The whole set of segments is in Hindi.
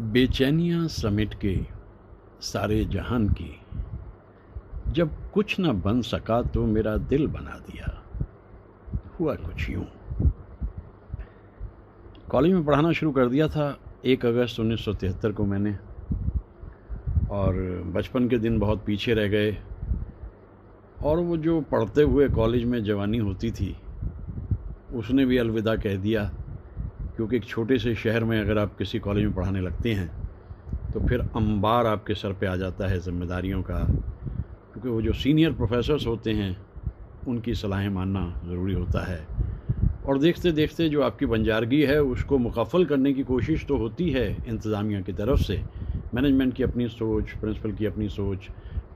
बेचैनियाँ समेट के सारे जहान की, जब कुछ न बन सका तो मेरा दिल बना दिया। हुआ कुछ यूं, कॉलेज में पढ़ाना शुरू कर दिया था 1 अगस्त 1973 को मैंने, और बचपन के दिन बहुत पीछे रह गए। और वो जो पढ़ते हुए कॉलेज में जवानी होती थी, उसने भी अलविदा कह दिया, क्योंकि एक छोटे से शहर में अगर आप किसी कॉलेज में पढ़ाने लगते हैं तो फिर अंबार आपके सर पे आ जाता है जिम्मेदारियों का, क्योंकि वो जो सीनियर प्रोफेसर्स होते हैं उनकी सलाहें मानना ज़रूरी होता है। और देखते देखते जो आपकी बंजारगी है उसको मुकफ़ल करने की कोशिश तो होती है इंतज़ामिया की तरफ से, मैनेजमेंट की अपनी सोच, प्रिंसिपल की अपनी सोच,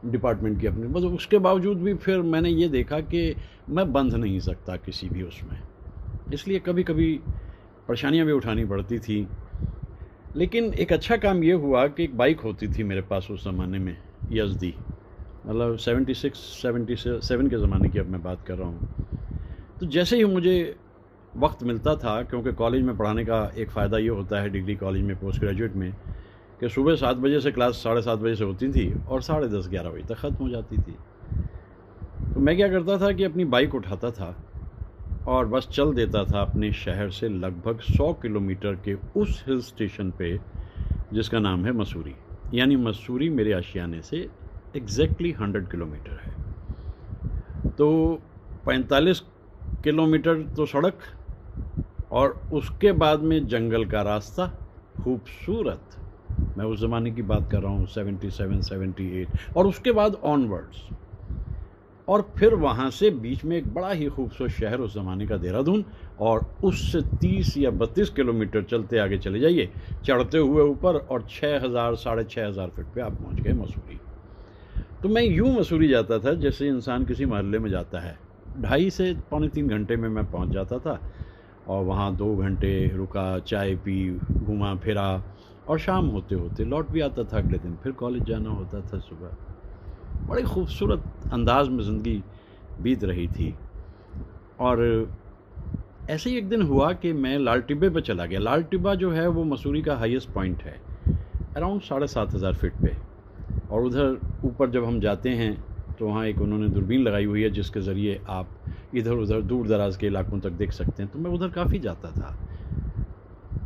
डिपार्टमेंट की अपनी, बस उसके बावजूद भी फिर मैंने ये देखा कि मैं बंध नहीं सकता किसी भी उसमें, इसलिए कभी कभी परेशानियां भी उठानी पड़ती थी। लेकिन एक अच्छा काम ये हुआ कि एक बाइक होती थी मेरे पास उस ज़माने में, यज़दी, मतलब 76-77 के ज़माने की अब मैं बात कर रहा हूँ। तो जैसे ही मुझे वक्त मिलता था, क्योंकि कॉलेज में पढ़ाने का एक फ़ायदा ये होता है डिग्री कॉलेज में, पोस्ट ग्रेजुएट में, कि सुबह 7 बजे से क्लास 7:30 बजे से होती थी और 10:30-11 बजे तक ख़त्म हो जाती थी। तो मैं क्या करता था कि अपनी बाइक उठाता था और बस चल देता था अपने शहर से लगभग 100 किलोमीटर के उस हिल स्टेशन पे जिसका नाम है मसूरी। यानी मसूरी मेरे आशियाने से एग्जैक्टली 100 किलोमीटर है। तो 45 किलोमीटर तो सड़क, और उसके बाद में जंगल का रास्ता, खूबसूरत। मैं उस ज़माने की बात कर रहा हूँ 77-78, और उसके बाद ऑनवर्ड्स, और फिर वहाँ से बीच में एक बड़ा ही खूबसूरत शहर उस ज़माने का देहरादून, और उससे 30 या 32 किलोमीटर चलते आगे चले जाइए, चढ़ते हुए ऊपर, और 6,000 6,500 फीट पे आप पहुँच गए मसूरी। तो मैं यूँ मसूरी जाता था जैसे इंसान किसी मोहल्ले में जाता है, 2.5 से पौने 3 घंटे में मैं पहुँच जाता था, और वहाँ 2 घंटे रुका, चाय पी, घूमा फिरा, और शाम होते होते लौट भी आता था। अगले दिन फिर कॉलेज जाना होता था सुबह। बड़े खूबसूरत अंदाज में ज़िंदगी बीत रही थी। और ऐसे ही एक दिन हुआ कि मैं लाल टिब्बे पे चला गया। लाल टिब्बा जो है वो मसूरी का हाईएस्ट पॉइंट है, अराउंड 7,500 फीट पे। और उधर ऊपर जब हम जाते हैं तो वहाँ एक उन्होंने दूरबीन लगाई हुई है जिसके ज़रिए आप इधर उधर दूर दराज के इलाकों तक देख सकते हैं। तो मैं उधर काफ़ी जाता था।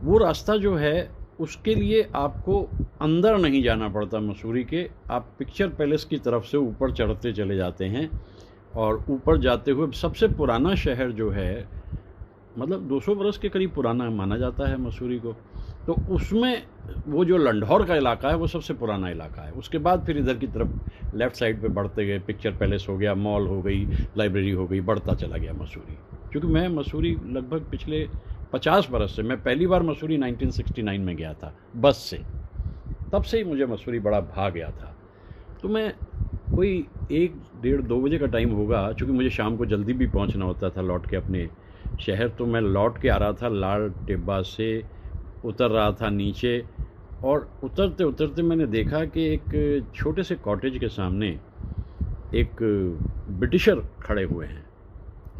वो रास्ता जो है उसके लिए आपको अंदर नहीं जाना पड़ता मसूरी के, आप पिक्चर पैलेस की तरफ से ऊपर चढ़ते चले जाते हैं, और ऊपर जाते हुए सबसे पुराना शहर जो है, मतलब 200 बरस के करीब पुराना माना जाता है मसूरी को, तो उसमें वो जो लंढौर का इलाका है वो सबसे पुराना इलाका है। उसके बाद फिर इधर की तरफ लेफ़्ट साइड पे बढ़ते गए, पिक्चर पैलेस हो गया, मॉल हो गई, लाइब्रेरी हो गई, बढ़ता चला गया मसूरी। क्योंकि मैं मसूरी लगभग पिछले 50 बरस से, मैं पहली बार मसूरी 1969 में गया था बस से, तब से ही मुझे मसूरी बड़ा भा गया था। तो मैं कोई 1, 1:30, 2 बजे का टाइम होगा, चूँकि मुझे शाम को जल्दी भी पहुंचना होता था लौट के अपने शहर। तो मैं लौट के आ रहा था लाल टिब्बा से, उतर रहा था नीचे, और उतरते उतरते मैंने देखा कि एक छोटे से कॉटेज के सामने एक ब्रिटिशर खड़े हुए हैं।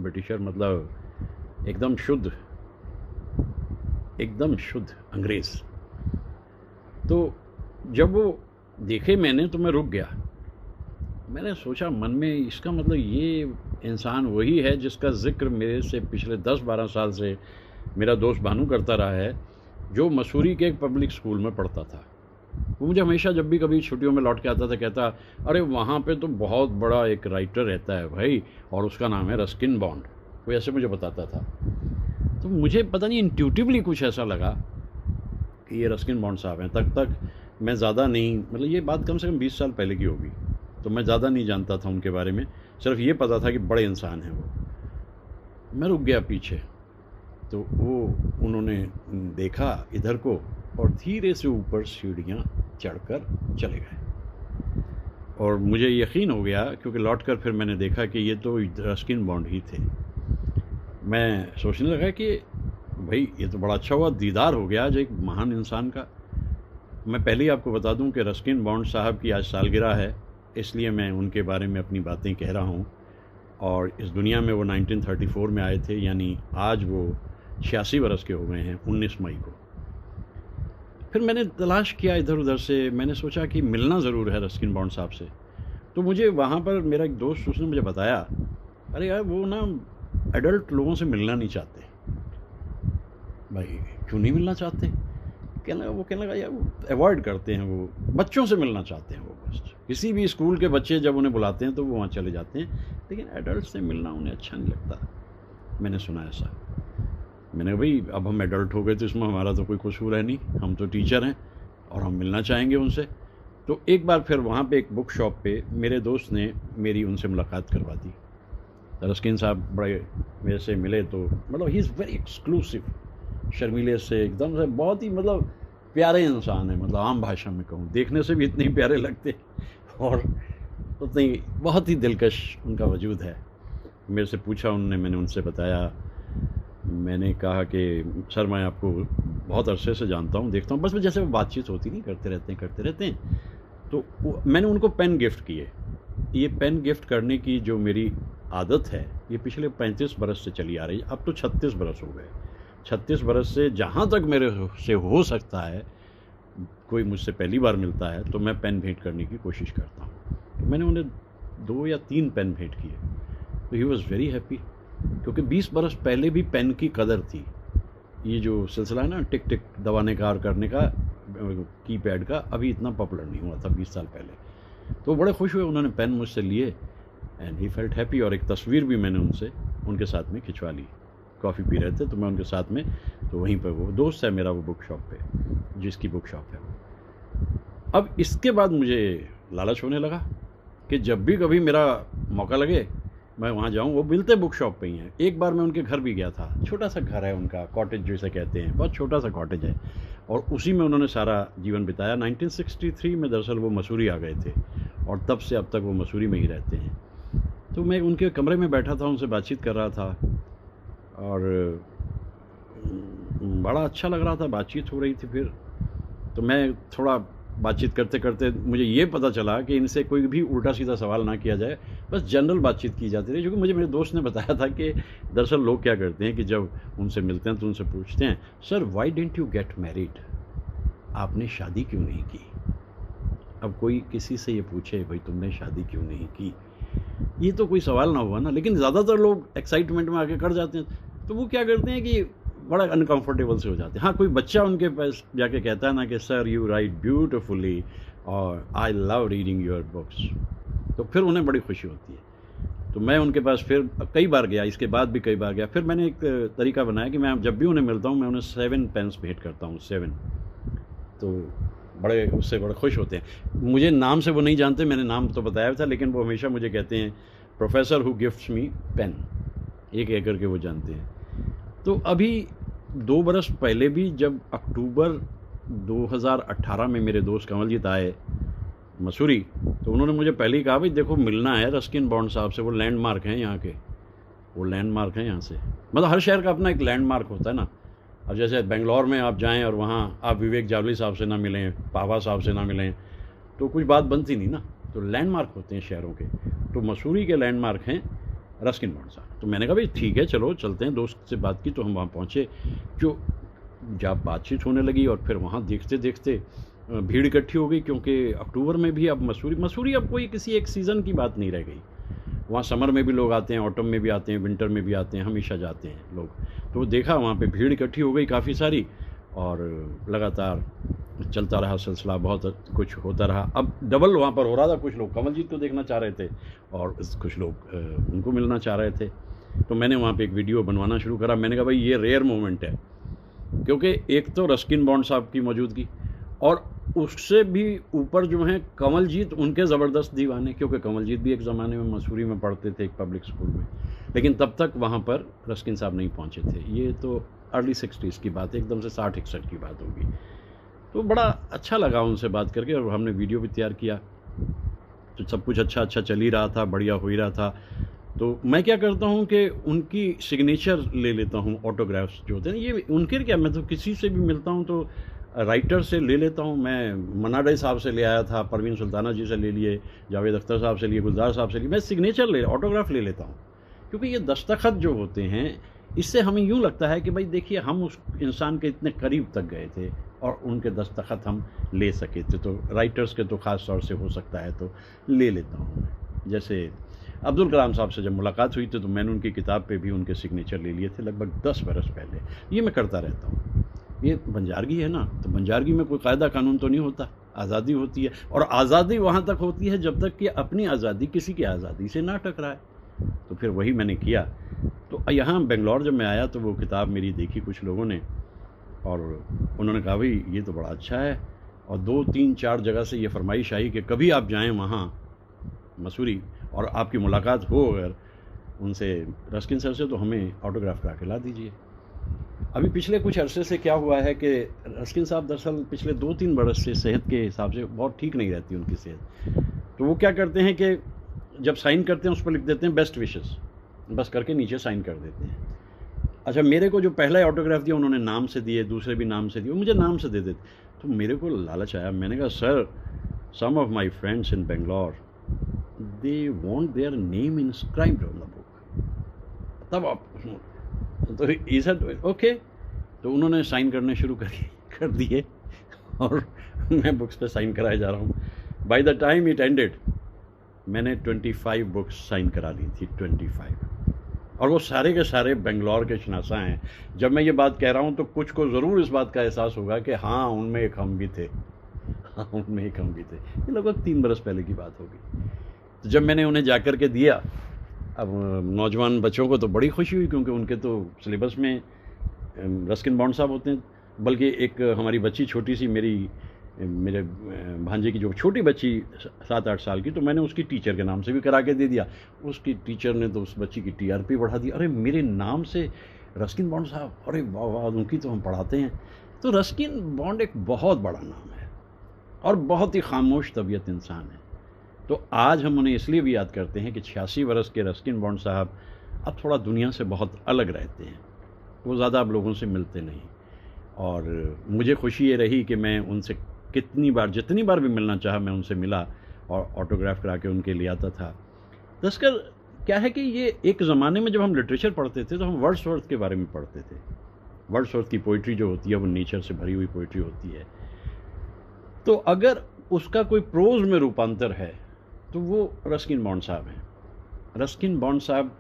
ब्रिटिशर मतलब एकदम शुद्ध अंग्रेज़। तो जब वो देखे मैंने तो मैं रुक गया। मैंने सोचा मन में, इसका मतलब ये इंसान वही है जिसका ज़िक्र मेरे से पिछले 10-12 साल से मेरा दोस्त भानु करता रहा है, जो मसूरी के एक पब्लिक स्कूल में पढ़ता था। वो मुझे हमेशा जब भी कभी छुट्टियों में लौट के आता था कहता, अरे वहाँ पे तो बहुत बड़ा एक राइटर रहता है भाई, और उसका नाम है रस्किन बॉन्ड। वो ऐसे मुझे बताता था। तो मुझे पता नहीं इंट्यूटिवली कुछ ऐसा लगा कि ये रस्किन बॉन्ड साहब हैं। तक मैं ज़्यादा नहीं, मतलब ये बात कम से कम 20 साल पहले की होगी, तो मैं ज़्यादा नहीं जानता था उनके बारे में, सिर्फ ये पता था कि बड़े इंसान हैं वो। मैं रुक गया पीछे, तो वो उन्होंने देखा इधर को, और धीरे से ऊपर सीढ़ियाँ चढ़कर चले गए। और मुझे यकीन हो गया, क्योंकि लौटकर फिर मैंने देखा कि ये तो रस्किन बॉन्ड ही थे। मैं सोचने लगा कि भाई ये तो बड़ा अच्छा हुआ, दीदार हो गया आज एक महान इंसान का। मैं पहले ही आपको बता दूं कि रस्किन बॉन्ड साहब की आज सालगिरह है, इसलिए मैं उनके बारे में अपनी बातें कह रहा हूं। और इस दुनिया में वो 1934 में आए थे, यानी आज वो 86 बरस के हो गए हैं 19 मई को। फिर मैंने तलाश किया इधर उधर से, मैंने सोचा कि मिलना ज़रूर है रस्किन बॉन्ड साहब से। तो मुझे वहाँ पर मेरा एक दोस्त, उसने मुझे बताया, अरे यार वो ना एडल्ट लोगों से मिलना नहीं चाहते। भाई क्यों नहीं मिलना चाहते? वो कहने लगा यार वो अवॉइड करते हैं, वो बच्चों से मिलना चाहते हैं। वो बस किसी भी स्कूल के बच्चे जब उन्हें बुलाते हैं तो वो वहाँ चले जाते हैं, लेकिन एडल्ट से मिलना उन्हें अच्छा नहीं लगता। मैंने सुना ऐसा। मैंने कहा भाई अब हम एडल्ट हो गए तो इसमें हमारा तो कोई कसूर है नहीं, हम तो टीचर हैं और हम मिलना चाहेंगे उनसे। तो एक बार फिर वहाँ पे एक बुक शॉप पे मेरे दोस्त ने मेरी उनसे मुलाकात करवा दी। रस्किन साहब बड़े मेरे से मिले तो मतलब ही इज़ वेरी एक्सक्लूसिव, शर्मीले से एकदम से बहुत ही मतलब प्यारे इंसान है, मतलब आम भाषा में कहूँ देखने से भी इतने ही प्यारे लगते और उतनी बहुत ही दिलकश उनका वजूद है। मेरे से पूछा उन्होंने, मैंने उनसे बताया, मैंने कहा कि सर मैं आपको बहुत अरसे से जानता हूँ, देखता हूँ, बस जैसे वो बातचीत होती नहीं, करते रहते हैं। तो मैंने उनको पेन गिफ्ट किए। ये पेन गिफ्ट करने की जो मेरी आदत है ये पिछले 35 बरस से चली आ रही है। अब तो 36 बरस हो गए। 36 बरस से जहाँ तक मेरे से हो सकता है, कोई मुझसे पहली बार मिलता है तो मैं पेन भेंट करने की कोशिश करता हूँ। तो मैंने उन्हें 2 या 3 पेन भेंट किए, तो ही वॉज़ वेरी हैप्पी, क्योंकि 20 बरस पहले भी पेन की कदर थी। ये जो सिलसिला है ना टिक टिक दबाने का और करने का, कीपैड का, अभी इतना पॉपुलर नहीं हुआ था 20 साल पहले। तो बड़े खुश हुए, उन्होंने पेन मुझसे लिए एंड ही फेल्ट हैप्पी। और एक तस्वीर भी मैंने उनके साथ में खिंचवा ली। कॉफ़ी पी रहे थे तो मैं उनके साथ में, तो वहीं पर वो दोस्त है मेरा, वो बुक शॉप पे, जिसकी बुक शॉप है वो। अब इसके बाद मुझे लालच होने लगा कि जब भी कभी मेरा मौका लगे मैं वहाँ जाऊँ। वो मिलते बुक शॉप पे ही हैं। एक बार मैं उनके घर भी गया था, छोटा सा घर है उनका, कॉटेज जिसे कहते हैं, बहुत छोटा सा कॉटेज है, और उसी में उन्होंने सारा जीवन बिताया। 1963 में दरअसल वो मसूरी आ गए थे और तब से अब तक वो मसूरी में ही रहते हैं। तो मैं उनके कमरे में बैठा था, उनसे बातचीत कर रहा था और बड़ा अच्छा लग रहा था, बातचीत हो रही थी। फिर तो मैं थोड़ा बातचीत करते करते मुझे ये पता चला कि इनसे कोई भी उल्टा सीधा सवाल ना किया जाए, बस जनरल बातचीत की जाती रही। क्योंकि मुझे मेरे दोस्त ने बताया था कि दरअसल लोग क्या करते हैं कि जब उनसे मिलते हैं तो उनसे पूछते हैं, sir why didn't you get married, आपने शादी क्यों नहीं की? अब कोई किसी से ये पूछे भाई तुमने शादी क्यों नहीं की, ये तो कोई सवाल ना हुआ ना। लेकिन ज़्यादातर लोग एक्साइटमेंट में आके कर जाते हैं, तो वो क्या करते हैं कि बड़ा अनकंफर्टेबल से हो जाते हैं। हाँ, कोई बच्चा उनके पास जाके कहता है ना कि सर यू राइट ब्यूटिफुली और I love reading your books, तो फिर उन्हें बड़ी खुशी होती है। तो मैं उनके पास फिर कई बार गया, इसके बाद भी कई बार गया। फिर मैंने एक तरीका बनाया कि मैं जब भी उन्हें मिलता हूँ मैं उन्हें 7 पेन्स भेंट करता हूँ, 7। तो उससे बड़े खुश होते हैं। मुझे नाम से वो नहीं जानते, मैंने नाम तो बताया था, लेकिन वो हमेशा मुझे कहते हैं professor who gifts me pen, ये कह करके वो जानते हैं। तो अभी 2 बरस पहले भी जब अक्टूबर 2018 में मेरे दोस्त कमलजीत आए मसूरी, तो उन्होंने मुझे पहले ही कहा भाई देखो मिलना है रस्किन बॉन्ड साहब से, वो लैंडमार्क हैं यहाँ के, वो लैंडमार्क हैं यहाँ से। मतलब हर शहर का अपना एक लैंडमार्क होता है ना। अब जैसे बेंगलोर में आप जाएं और वहाँ आप विवेक जावली साहब से ना मिलें, पावा साहब से ना मिलें, तो कुछ बात बनती नहीं ना। तो लैंडमार्क होते हैं शहरों के, तो मसूरी के लैंडमार्क हैं रस्किन बॉन्ड साहब। तो मैंने कहा भाई ठीक है चलो चलते हैं। दोस्त से बात की तो हम वहाँ पहुँचे। जो जब बातचीत होने लगी और फिर वहाँ देखते देखते भीड़ इकट्ठी हो गई, क्योंकि अक्टूबर में भी अब मसूरी अब कोई किसी एक सीज़न की बात नहीं रह गई। वहाँ समर में भी लोग आते हैं, ऑटम में भी आते हैं, विंटर में भी आते हैं, हमेशा जाते हैं लोग। तो देखा वहाँ पे भीड़ इकट्ठी हो गई काफ़ी सारी, और लगातार चलता रहा सिलसिला, बहुत कुछ होता रहा। अब डबल वहाँ पर हो रहा था, कुछ लोग कमलजीत को देखना चाह रहे थे और कुछ लोग उनको मिलना चाह रहे थे। तो मैंने वहाँ पे एक वीडियो बनवाना शुरू करा। मैंने कहा भाई ये रेयर मोमेंट है, क्योंकि एक तो रस्किन बॉन्ड साहब की मौजूदगी और उससे भी ऊपर जो हैं कमलजीत, उनके ज़बरदस्त दीवाने, क्योंकि कमलजीत भी एक ज़माने में मसूरी में पढ़ते थे एक पब्लिक स्कूल में, लेकिन तब तक वहाँ पर रस्किन साहब नहीं पहुँचे थे। ये तो अर्ली 60s की बात है, एकदम से 60-61 की बात होगी। तो बड़ा अच्छा लगा उनसे बात करके, और हमने वीडियो भी तैयार किया। तो सब कुछ अच्छा चल ही रहा था, बढ़िया हो ही रहा था। तो मैं क्या करता हूँ कि उनकी सिग्नेचर ले लेता हूँ, ऑटोग्राफ्स जो होते हैं। ये उनके क्या, मैं तो किसी से भी मिलता हूँ तो राइटर से ले लेता हूँ। मैं मन्ना डे साहब से ले आया था, परवीन सुल्ताना जी से ले लिए, जावेद अख्तर साहब से लिए, गुलजार साहब से लिए। मैं सिग्नेचर ऑटोग्राफ ले लेता हूँ, क्योंकि ये दस्तखत जो होते हैं इससे हमें यूँ लगता है कि भाई देखिए हम उस इंसान के इतने करीब तक गए थे, और उनके दस्तखत हम ले सके थे। तो राइटर्स के तो ख़ास तौर से हो सकता है तो ले लेता हूँ मैं। जैसे अब्दुल कलाम साहब से जब मुलाकात हुई थी तो मैंने उनकी किताब पे भी उनके सिग्नेचर ले लिए थे लगभग 10 बरस पहले। ये मैं करता रहता हूँ। ये बंजारगी है ना, तो बंजारगी में कोई कायदा कानून तो नहीं होता, आज़ादी होती है, और आज़ादी वहाँ तक होती है जब तक कि अपनी आज़ादी किसी की आज़ादी से ना टकराए। तो फिर वही मैंने किया। तो यहाँ बेंगलौर जब मैं आया तो वो किताब मेरी देखी कुछ लोगों ने, और उन्होंने कहा भाई ये तो बड़ा अच्छा है, और 2-3-4 जगह से ये फरमाइश आई कि कभी आप जाएं वहाँ मसूरी और आपकी मुलाकात हो अगर उनसे, रस्किन सर से, तो हमें ऑटोग्राफ करा के ला दीजिए। अभी पिछले कुछ अरसे से क्या हुआ है कि रस्किन साहब दरअसल पिछले 2-3 बरस से सेहत के हिसाब से बहुत ठीक नहीं रहती उनकी सेहत। तो वो क्या करते हैं कि जब साइन करते हैं उस पर लिख देते हैं बेस्ट विशेस, बस करके नीचे साइन कर देते हैं। अच्छा, मेरे को जो पहला ऑटोग्राफ दिया उन्होंने नाम से दिए, दूसरे भी नाम से दिए, मुझे नाम से दे देते। तो मेरे को लालच आया, मैंने कहा sir, some of my friends in Bangalore they want their name inscribed on the book. तब आप तो ये सर ओके, तो उन्होंने साइन करने शुरू कर दिए और मैं बुक्स पे साइन कराए जा रहा हूँ। By the time it ended मैंने 25 बुक्स साइन करा ली थी, 25, और वो सारे के सारे बेंगलोर के शनासा हैं। जब मैं ये बात कह रहा हूँ तो कुछ को ज़रूर इस बात का एहसास होगा कि हाँ उनमें एक हम भी थे, हाँ उनमें एक हम भी थे। ये लगभग 3 बरस पहले की बात होगी। तो जब मैंने उन्हें जा कर के दिया, अब नौजवान बच्चों को तो बड़ी खुशी हुई क्योंकि उनके तो सिलेबस में रस्किन बॉन्ड साहब होते हैं। बल्कि एक हमारी बच्ची छोटी सी, मेरे भांजे की जो छोटी बच्ची 7-8 साल की, तो मैंने उसकी टीचर के नाम से भी करा के दे दिया। उसकी टीचर ने तो उस बच्ची की टीआरपी बढ़ा दी, अरे मेरे नाम से रस्किन बॉन्ड साहब, अरे वाह वाह, उनकी तो हम पढ़ाते हैं। तो रस्किन बॉन्ड एक बहुत बड़ा नाम है और बहुत ही खामोश तबीयत इंसान है। तो आज हम उन्हें इसलिए भी याद करते हैं कि 86 वर्ष के रस्किन बॉन्ड साहब अब थोड़ा दुनिया से बहुत अलग रहते हैं, वो ज़्यादा अब लोगों से मिलते नहीं। और मुझे खुशी ये रही कि मैं उनसे जितनी बार भी मिलना चाहा मैं उनसे मिला और ऑटोग्राफ करा के उनके लिए आता था। दरअसल क्या है कि ये एक ज़माने में जब हम लिटरेचर पढ़ते थे तो हम वर्ड्सवर्थ के बारे में पढ़ते थे। वर्ड्सवर्थ की पोइट्री जो होती है वो नेचर से भरी हुई पोइट्री होती है। तो अगर उसका कोई प्रोज में रूपांतर है तो वो रस्किन बॉन्ड साहब हैं। रस्किन बॉन्ड साहब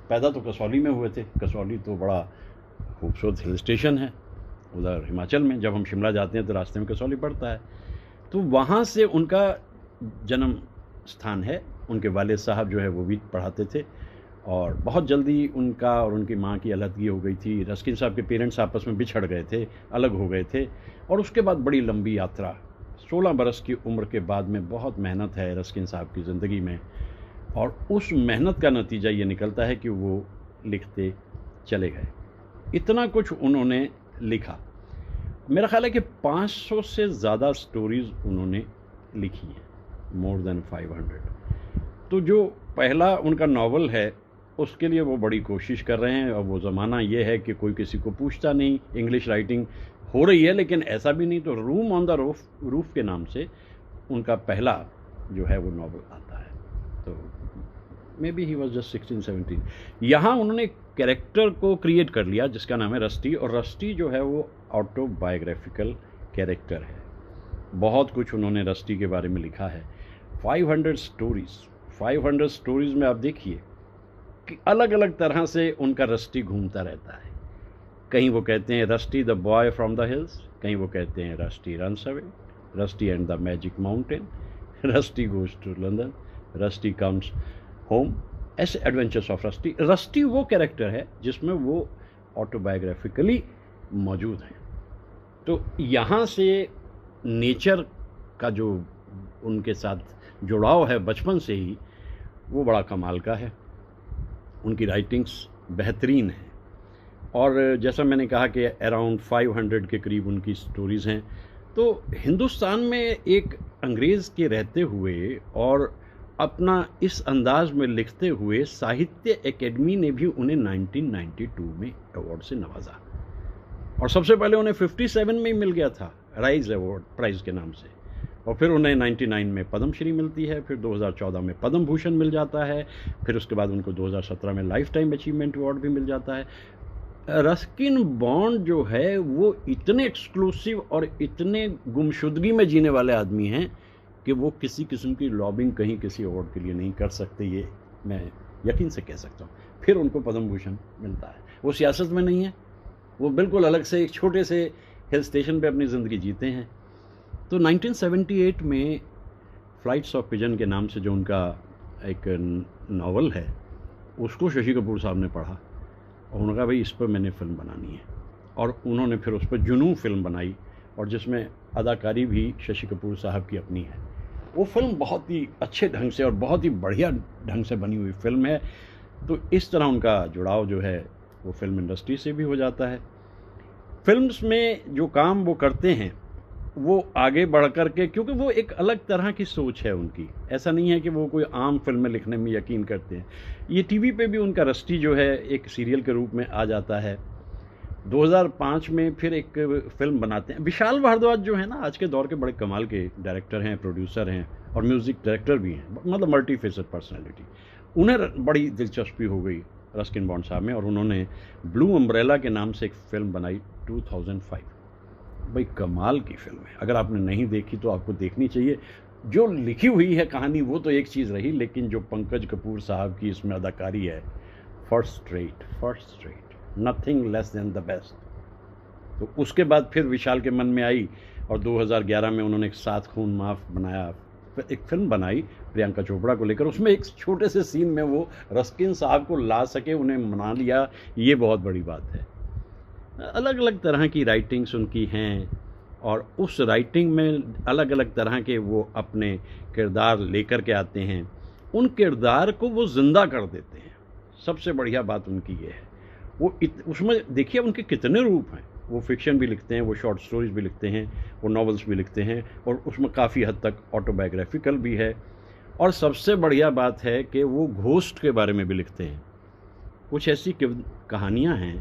पैदा तो कसौली में हुए थे। कसौली तो बड़ा खूबसूरत हिल स्टेशन है उधर हिमाचल में। जब हम शिमला जाते हैं तो रास्ते में कसौली पड़ता है, तो वहाँ से उनका जन्म स्थान है। उनके वालिद साहब जो है वो भी पढ़ाते थे, और बहुत जल्दी उनका और उनकी माँ की अलहदगी हो गई थी। रस्किन साहब के पेरेंट्स आपस में बिछड़ गए थे, अलग हो गए थे, और उसके बाद बड़ी लंबी यात्रा, 16 बरस की उम्र के बाद में बहुत मेहनत है रस्किन साहब की ज़िंदगी में, और उस मेहनत का नतीजा ये निकलता है कि वो लिखते चले गए। इतना कुछ उन्होंने लिखा। मेरा ख्याल है कि 500 से ज़्यादा स्टोरीज़ उन्होंने लिखी हैं, मोर देन 500। तो जो पहला उनका नावल है उसके लिए वो बड़ी कोशिश कर रहे हैं। और वो ज़माना ये है कि कोई किसी को पूछता नहीं, इंग्लिश राइटिंग हो रही है, लेकिन ऐसा भी नहीं। तो रूम ऑन द रूफ के नाम से उनका पहला जो है वो नावल आता है। तो may be he was just 16-17। यहाँ उन्होंने कैरेक्टर को क्रिएट कर लिया जिसका नाम है रस्टी, और रस्टी जो है वो ऑटोबायोग्राफिकल कैरेक्टर है। बहुत कुछ उन्होंने रस्टी के बारे में लिखा है। 500 स्टोरीज़ में आप देखिए कि अलग अलग तरह से उनका रस्टी घूमता रहता है। कहीं वो कहते हैं Rusty the boy from the hills, कहीं वो कहते हैं Rusty runs away, Rusty and the magic mountain, Rusty goes to London, Rusty comes home, ऐसे एडवेंचर्स ऑफ रस्टी। रस्टी वो कैरेक्टर है जिसमें वो ऑटोबायोग्राफिकली मौजूद हैं। तो यहाँ से नेचर का जो उनके साथ जुड़ाव है बचपन से ही, वो बड़ा कमाल का है। उनकी राइटिंग्स बेहतरीन हैं, और जैसा मैंने कहा कि अराउंड 500 के करीब उनकी स्टोरीज़ हैं। तो हिंदुस्तान में एक अंग्रेज़ के रहते हुए और अपना इस अंदाज में लिखते हुए साहित्य एकेडमी ने भी उन्हें 1992 में अवार्ड से नवाजा, और सबसे पहले उन्हें 57 में ही मिल गया था राइज अवार्ड प्राइज़ के नाम से, और फिर उन्हें 99 में पद्मश्री मिलती है, फिर 2014 में पद्म भूषण मिल जाता है, फिर उसके बाद उनको 2017 में लाइफ टाइम अचीवमेंट अवार्ड भी मिल जाता है। रस्किन बॉन्ड जो है वो इतने एक्सक्लूसिव और इतने गुमशुदगी में जीने वाले आदमी हैं कि वो किसी किस्म की लॉबिंग कहीं किसी अवार्ड के लिए नहीं कर सकते, ये मैं यकीन से कह सकता हूँ। फिर उनको पद्म भूषण मिलता है। वो सियासत में नहीं है, वो बिल्कुल अलग से एक छोटे से हिल स्टेशन पे अपनी ज़िंदगी जीते हैं। तो 1978 में फ्लाइट्स ऑफ पिजन के नाम से जो उनका एक नावल है, उसको शशि कपूर साहब ने पढ़ा और उन्होंने कहा भाई इस पर मैंने फ़िल्म बनानी है, और उन्होंने फिर उस पर जुनून फ़िल्म बनाई, और जिसमें अदाकारी भी शशि कपूर साहब की अपनी है। वो फ़िल्म बहुत ही अच्छे ढंग से और बहुत ही बढ़िया ढंग से बनी हुई फ़िल्म है। तो इस तरह उनका जुड़ाव जो है वो फ़िल्म इंडस्ट्री से भी हो जाता है। फ़िल्म्स में जो काम वो करते हैं वो आगे बढ़ कर के, क्योंकि वो एक अलग तरह की सोच है उनकी, ऐसा नहीं है कि वो कोई आम फिल्में लिखने में यकीन करते हैं। ये टीवी पे भी उनका रस्टी जो है एक सीरियल के रूप में आ जाता है। 2005 में फिर एक फिल्म बनाते हैं। विशाल भारद्वाज जो है ना, आज के दौर के बड़े कमाल के डायरेक्टर हैं, प्रोड्यूसर हैं और म्यूज़िक डायरेक्टर भी हैं, मतलब मल्टी फेसेड पर्सनैलिटी। उन्हें बड़ी दिलचस्पी हो गई रस्किन बॉन्ड साहब में, और उन्होंने ब्लू अम्ब्रेला के नाम से एक फ़िल्म बनाई 2005। भाई कमाल की फ़िल्म है, अगर आपने नहीं देखी तो आपको देखनी चाहिए। जो लिखी हुई है कहानी वो तो एक चीज़ रही, लेकिन जो पंकज कपूर साहब की इसमें अदाकारी है, first rate, nothing less than the best. तो उसके बाद फिर विशाल के मन में आई और 2011 में उन्होंने एक सात खून माफ़ बनाया, एक फ़िल्म बनाई प्रियंका चोपड़ा को लेकर। उसमें एक छोटे से सीन में वो रस्किन साहब को ला सके, उन्हें मना लिया, ये बहुत बड़ी बात है। अलग अलग तरह की राइटिंग्स उनकी हैं, और उस राइटिंग में अलग अलग तरह के वो अपने किरदार लेकर के आते हैं। उन किरदार को वो ज़िंदा कर देते हैं। सबसे बढ़िया बात उनकी ये है। वो उसमें देखिए उनके कितने रूप हैं। वो फिक्शन भी लिखते हैं, वो शॉर्ट स्टोरीज भी लिखते हैं, वो नॉवेल्स भी लिखते हैं, और उसमें काफ़ी हद तक ऑटोबायोग्राफिकल भी है। और सबसे बढ़िया बात है कि वो घोस्ट के बारे में भी लिखते हैं। कुछ ऐसी कहानियाँ हैं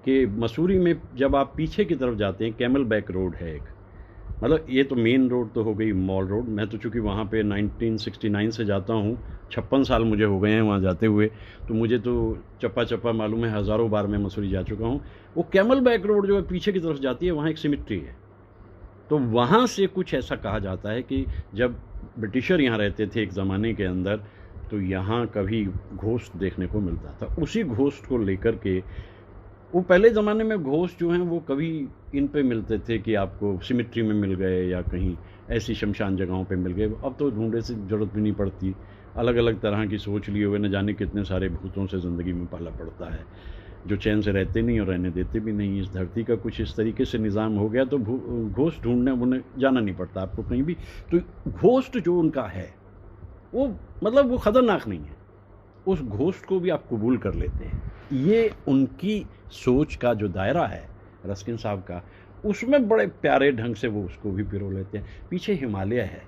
कि मसूरी में जब आप पीछे की तरफ जाते हैं, कैमल बैक रोड है एक, मतलब ये तो मेन रोड तो हो गई मॉल रोड। मैं तो चूँकि वहाँ पे 1969 से जाता हूँ, 56 साल मुझे हो गए हैं वहाँ जाते हुए, तो मुझे तो चप्पा चप्पा मालूम है, हज़ारों बार मैं मसूरी जा चुका हूँ। वो कैमल बैक रोड जो है पीछे की तरफ जाती है, वहाँ एक सिमिट्री है। तो वहाँ से कुछ ऐसा कहा जाता है कि जब ब्रिटिशर यहाँ रहते थे एक ज़माने के अंदर, तो यहाँ कभी घोस्ट देखने को मिलता था। उसी घोस्ट को लेकर के, वो पहले ज़माने में घोस्ट जो हैं वो कभी इन पे मिलते थे कि आपको सिमिट्री में मिल गए या कहीं ऐसी शमशान जगहों पे मिल गए। अब तो ढूंढने से ज़रूरत भी नहीं पड़ती। अलग अलग तरह की सोच लिए हुए न जाने कितने सारे भूतों से ज़िंदगी में पाला पड़ता है, जो चैन से रहते नहीं और रहने देते भी नहीं। इस धरती का कुछ इस तरीके से निज़ाम हो गया, तो घोस्ट ढूंढने उन्हें जाना नहीं पड़ता आपको कहीं भी। तो घोस्ट जो उनका है वो मतलब वो ख़तरनाक नहीं है, उस घोस्ट को भी आप कबूल कर लेते हैं। ये उनकी सोच का जो दायरा है रस्किन साहब का, उसमें बड़े प्यारे ढंग से वो उसको भी पिरो लेते हैं। पीछे हिमालय है,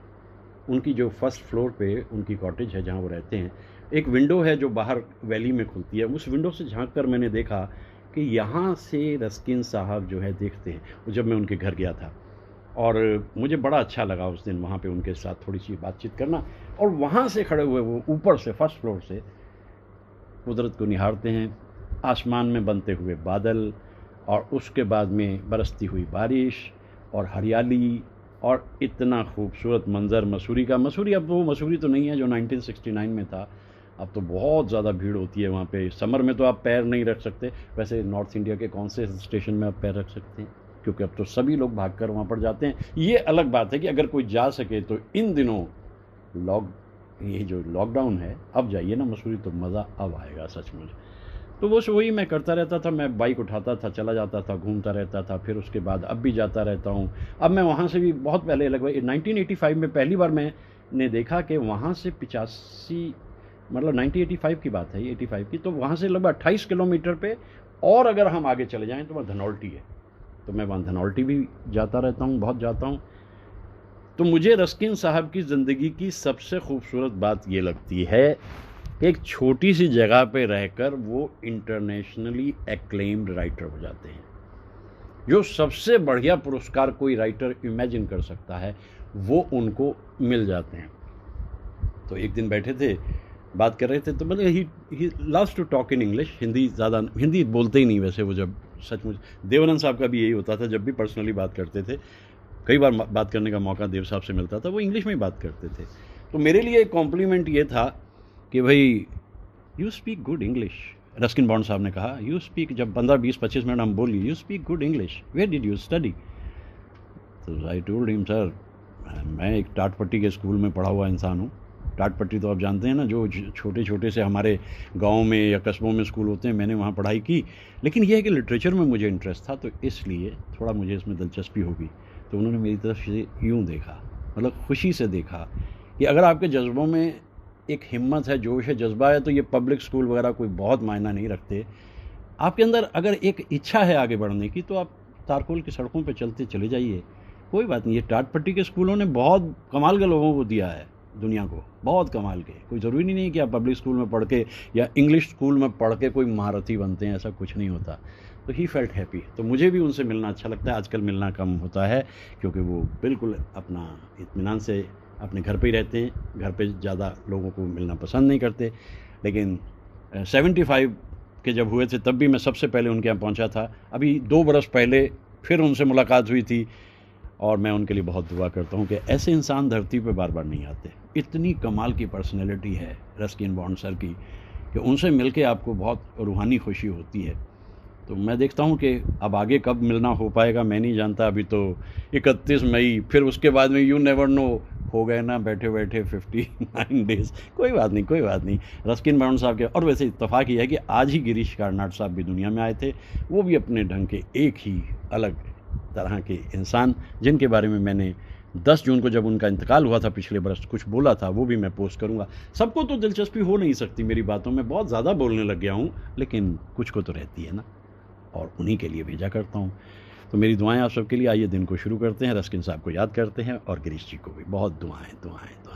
उनकी जो फर्स्ट फ्लोर पे उनकी कॉटेज है जहाँ वो रहते हैं, एक विंडो है जो बाहर वैली में खुलती है। उस विंडो से झांक कर मैंने देखा कि यहाँ से रस्किन साहब जो है देखते हैं। जब मैं उनके घर गया था, और मुझे बड़ा अच्छा लगा उस दिन वहाँ पे उनके साथ थोड़ी सी बातचीत करना, और वहाँ से खड़े हुए वो ऊपर से फर्स्ट फ्लोर से कुदरत को निहारते हैं, आसमान में बनते हुए बादल, और उसके बाद में बरसती हुई बारिश और हरियाली, और इतना खूबसूरत मंज़र मसूरी का। मसूरी अब वो मसूरी तो नहीं है जो 1969 में था, अब तो बहुत ज़्यादा भीड़ होती है वहाँ पे। समर में तो आप पैर नहीं रख सकते। वैसे नॉर्थ इंडिया के कौन से स्टेशन में आप पैर रख सकते हैं, क्योंकि अब तो सभी लोग भागकर वहाँ पर जाते हैं। ये अलग बात है कि अगर कोई जा सके तो इन दिनों ये जो लॉकडाउन है, अब जाइए ना मसूरी, तो मज़ा अब आएगा सचमुच। तो बस वही मैं करता रहता था। मैं बाइक उठाता था, चला जाता था, घूमता रहता था। फिर उसके बाद अब भी जाता रहता हूँ। अब मैं वहाँ से भी बहुत पहले, लगभग 1985 में पहली बार मैंने देखा कि वहाँ से 85, मतलब 1985 की बात है, 85 की, तो वहाँ से लगभग 28 किलोमीटर पे, और अगर हम आगे चले जाएँ तो वहाँ धनौल्टी है। तो मैं वहाँ धनौल्टी भी जाता रहता हूँ, बहुत जाता हूँ। तो मुझे रस्किन साहब की ज़िंदगी की सबसे खूबसूरत बात ये लगती है कि एक छोटी सी जगह पे रहकर वो इंटरनेशनली एक्लेम्ड राइटर हो जाते हैं। जो सबसे बढ़िया पुरस्कार कोई राइटर इमेजिन कर सकता है, वो उनको मिल जाते हैं। तो एक दिन बैठे थे बात कर रहे थे तो मतलब he loves to talk in English. Hindi बोलते ही नहीं वैसे वो, जब सचमुच देवानंद साहब का भी यही होता था, जब भी पर्सनली बात करते थे, कई बार बात करने का मौका देव साहब से मिलता था, वो इंग्लिश में ही बात करते थे। तो मेरे लिए एक कॉम्प्लीमेंट ये था कि भाई you speak good English. Ruskin bond साहब ने कहा यू स्पीक, जब 15-20-25 मिनट हम बोल लिए, you speak good English, where did you study? तो आई टोल्ड हिम सर मैं एक टाटपट्टी के स्कूल में पढ़ा हुआ इंसान हूँ। टाटपट्टी तो आप जानते हैं ना, जो छोटे छोटे से हमारे गांव में या कस्बों में स्कूल होते हैं, मैंने वहाँ पढ़ाई की। लेकिन यह है कि लिटरेचर में मुझे इंटरेस्ट था, तो इसलिए थोड़ा मुझे इसमें दिलचस्पी होगी। तो उन्होंने मेरी तरफ से यूँ देखा, मतलब खुशी से देखा कि अगर आपके जज्बों में एक हिम्मत है, जोश है, जज्बा है, तो ये पब्लिक स्कूल वगैरह कोई बहुत मायना नहीं रखते। आपके अंदर अगर एक इच्छा है आगे बढ़ने की, तो आप तारकोल की सड़कों पर चलते चले जाइए, कोई बात नहीं। ये टाटपट्टी के स्कूलों ने बहुत कमाल के लोगों को दिया है दुनिया को, बहुत कमाल के। कोई ज़रूरी नहीं है कि आप पब्लिक स्कूल में पढ़ के या इंग्लिश स्कूल में पढ़ के कोई महारथी बनते हैं, ऐसा कुछ नहीं होता। तो ही फेल्ट हैप्पी। तो मुझे भी उनसे मिलना अच्छा लगता है। आजकल मिलना कम होता है क्योंकि वो बिल्कुल अपना इत्मीनान से अपने घर पे ही रहते हैं, घर पे ज़्यादा लोगों को मिलना पसंद नहीं करते। लेकिन 75 के जब हुए थे तब भी मैं सबसे पहले उनके यहाँ पहुँचा था। अभी 2 बरस पहले फिर उनसे मुलाकात हुई थी, और मैं उनके लिए बहुत दुआ करता हूँ कि ऐसे इंसान धरती पे बार बार नहीं आते। इतनी कमाल की पर्सनैलिटी है रस्किन बॉन्ड सर की कि उनसे मिलके आपको बहुत रूहानी खुशी होती है। तो मैं देखता हूँ कि अब आगे कब मिलना हो पाएगा मैं नहीं जानता। अभी तो 31 मई, फिर उसके बाद में यू नेवर नो, हो गए ना बैठे बैठे 59 डेज़। कोई बात नहीं, कोई बात नहीं। रस्किन बॉन्ड साहब के, और वैसे इत्तेफाक ही है कि आज ही गिरीश कार्नाड साहब भी दुनिया में आए थे। वो भी अपने ढंग के एक ही अलग तरह के इंसान, जिनके बारे में मैंने 10 जून को जब उनका इंतकाल हुआ था पिछले बरस कुछ बोला था, वो भी मैं पोस्ट करूँगा। सबको तो दिलचस्पी हो नहीं सकती मेरी बातों में, बहुत ज़्यादा बोलने लग गया हूँ, लेकिन कुछ को तो रहती है ना, और उन्हीं के लिए भेजा करता हूँ। तो मेरी दुआएं आप सबके लिए। आइए दिन को शुरू करते हैं, रस्किन साहब को याद करते हैं और गिरीश जी को भी बहुत दुआएं दुआएं दुआएं।